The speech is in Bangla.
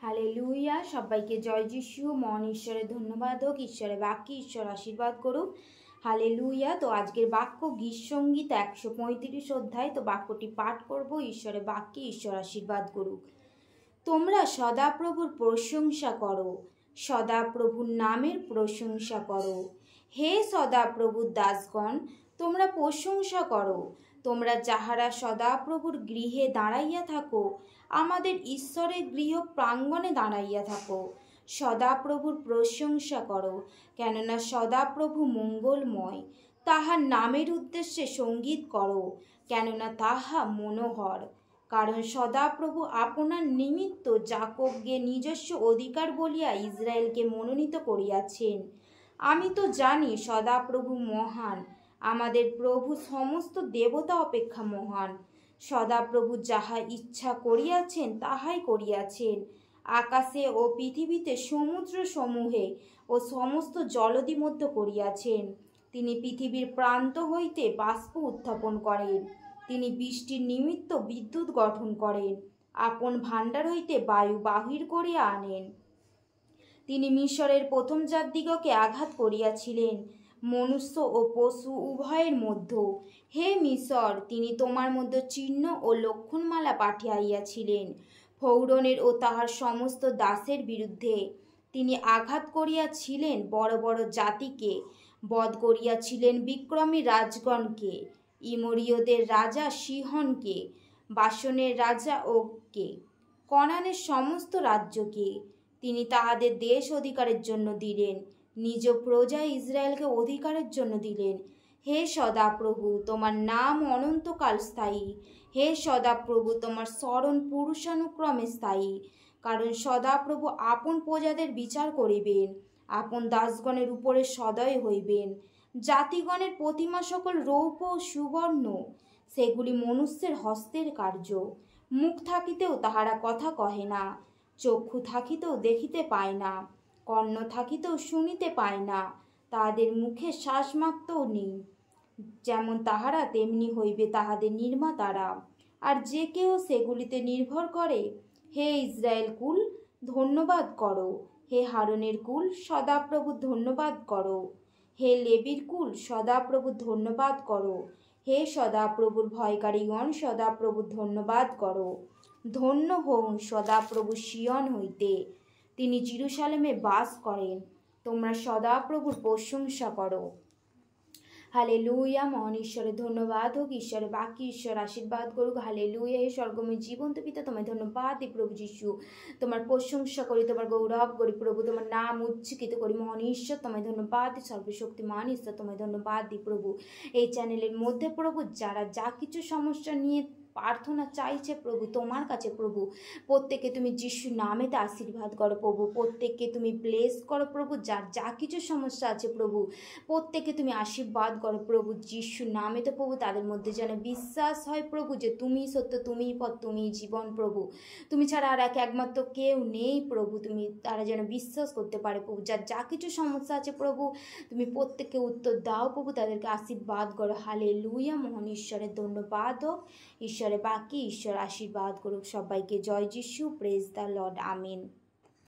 হালেলুয়া। সবাইকে জয় যিশু। মন ঈশ্বরের ধন্যবাদ হোক, ঈশ্বরের বাক্যে ঈশ্বর আশীর্বাদ করুক। হালেলুয়া। তো আজকের বাক্য গীতসঙ্গীত 135 অধ্যায়। তো বাক্যটি পাঠ করব। ঈশ্বরের বাক্যে ঈশ্বর আশীর্বাদ করুক। তোমরা সদাপ্রভুর প্রশংসা করো, সদাপ্রভুর নামের প্রশংসা করো। হে সদাপ্রভুর দাসগণ, তোমরা প্রশংসা করো। তোমরা যাহারা সদাপ্রভুর গৃহে দাঁড়াইয়া থাকো, আমাদের ঈশ্বরের গৃহ প্রাঙ্গণে দাঁড়াইয়া থাকো। সদাপ্রভুর প্রশংসা করো, কেননা সদাপ্রভু মঙ্গলময়। তাহার নামের উদ্দেশ্যে সঙ্গীত করো, কেননা তাহা মনোহর। কারণ সদাপ্রভু আপনার নিমিত্ত যাকবকে নিজস্ব অধিকার বলিয়া ইসরায়েলকে মনোনীত করিয়াছেন। আমি তো জানি সদাপ্রভু মহান, আমাদের প্রভু সমস্ত দেবতা অপেক্ষা মহান। সদাপ্রভু যাহা ইচ্ছা করিয়াছেন তাহাই করিয়াছেন। আকাশে ও পৃথিবীতে সমুদ্র সমূহে ও সমস্ত জলদি মধ্যে করিয়াছেন। তিনি পৃথিবীর প্রান্ত হইতে বাষ্প উত্থাপন করেন। তিনি বৃষ্টির নিমিত্ত বিদ্যুৎ গঠন করেন। আপন ভাণ্ডার হইতে বায়ু বাহির করিয়া আনেন। তিনি মিশরের প্রথম জাতদিগকে আঘাত করিয়াছিলেন, মনুষ্য ও পশু উভয়ের মধ্যে। হে মিশর, তিনি তোমার মধ্যে চিহ্ন ও লক্ষণমালা পাঠাইয়াছিলেন ফৌরনের ও তাহার সমস্ত দাসের বিরুদ্ধে। তিনি আঘাত করিয়াছিলেন বড় বড় জাতিকে, বধ করিয়াছিলেন বিক্রমী রাজগণকে, ইমরীয়দের রাজা সিহনকে, বাসনের রাজা ওগকে, কনানের সমস্ত রাজ্যকে। তিনি তাহাদের দেশ অধিকারের জন্য দিলেন, নিজ প্রজা ইসরায়েলকে অধিকারের জন্য দিলেন। হে সদাপ্রভু, তোমার নাম অনন্তকাল স্থায়ী। হে সদাপ্রভু, তোমার স্মরণ পুরুষানুক্রমে স্থায়ী। কারণ সদাপ্রভু আপন প্রজাদের বিচার করিবেন, আপন দাসগণের উপরে সদয় হইবেন। জাতিগণের প্রতিমা সকল রৌপ্য ও সুবর্ণ, সেগুলি মনুষ্যের হস্তের কার্য। মুখ থাকিতেও তাহারা কথা কহে না, চক্ষু থাকিতেও দেখিতে পায় না, কর্ণ থাকিতেও শুনিতে পায় না, তাহাদের মুখে শ্বাসমাত্রও নেই। যেমন তাহারা তেমনি হইবে তাহাদের নির্মাতারা, আর যে কেউ সেগুলিতে নির্ভর করে। হে ইসরায়েল কুল, ধন্যবাদ করো। হে হারনের কুল, সদাপ্রভুর ধন্যবাদ করো। হে লেবীর কুল, সদাপ্রভুর ধন্যবাদ করো। হে সদাপ্রভুর ভয়কারীগণ, সদাপ্রভুর ধন্যবাদ করো। ধন্য হউন সদাপ্রভু সিয়ন হইতে, তিনি জেরুজালেমে বাস করেন। তোমরা সদাপ্রভুর প্রশংসা করো। হালেলুয়া। মহান ঈশ্বরের ধন্যবাদ হোক, ঈশ্বরের বাক্যে ঈশ্বর আশীর্বাদ করুক। হালেলুয়া। হে স্বর্গময় জীবন্ত পিতা, তোমায় ধন্যবাদ দিই প্রভু যিশু। তোমার প্রশংসা করি, তোমার গৌরব করি প্রভু, তোমার নাম উচ্চকিত করি। মহান ঈশ্বর তোমায় ধন্যবাদ দিই, সর্বশক্তিমান ঈশ্বর তোমায় ধন্যবাদ দিই প্রভু। এই চ্যানেলের মধ্যে প্রভু যারা যা কিছু সমস্যা নিয়ে প্রার্থনা চাইছে প্রভু তোমার কাছে প্রভু, প্রত্যেককে তুমি যিশু নামেতে আশীর্বাদ করো প্রভু। প্রত্যেককে তুমি ব্লেস করো প্রভু। যার যা কিছু সমস্যা আছে প্রভু, প্রত্যেককে তুমি আশীর্বাদ করো প্রভু যিশু নামেতে প্রভু। তাদের মধ্যে যেন বিশ্বাস হয় প্রভু যে তুমি সত্য, তুমিই পথ, তুমিই জীবন প্রভু। তুমি ছাড়া আর একমাত্র কেউ নেই প্রভু। তুমি তারা যেন বিশ্বাস করতে পারে প্রভু। যার যা কিছু সমস্যা আছে প্রভু, তুমি প্রত্যেককে উত্তর দাও প্রভু, তাদেরকে আশীর্বাদ করো। হালেলুয়া। মহান ঈশ্বরের ধন্যবাদ হোক, ঈশ্বরের বাক্যে ঈশ্বর আশীর্বাদ করুক। সবাইকে জয় Jishu. Praise the Lord. Amin.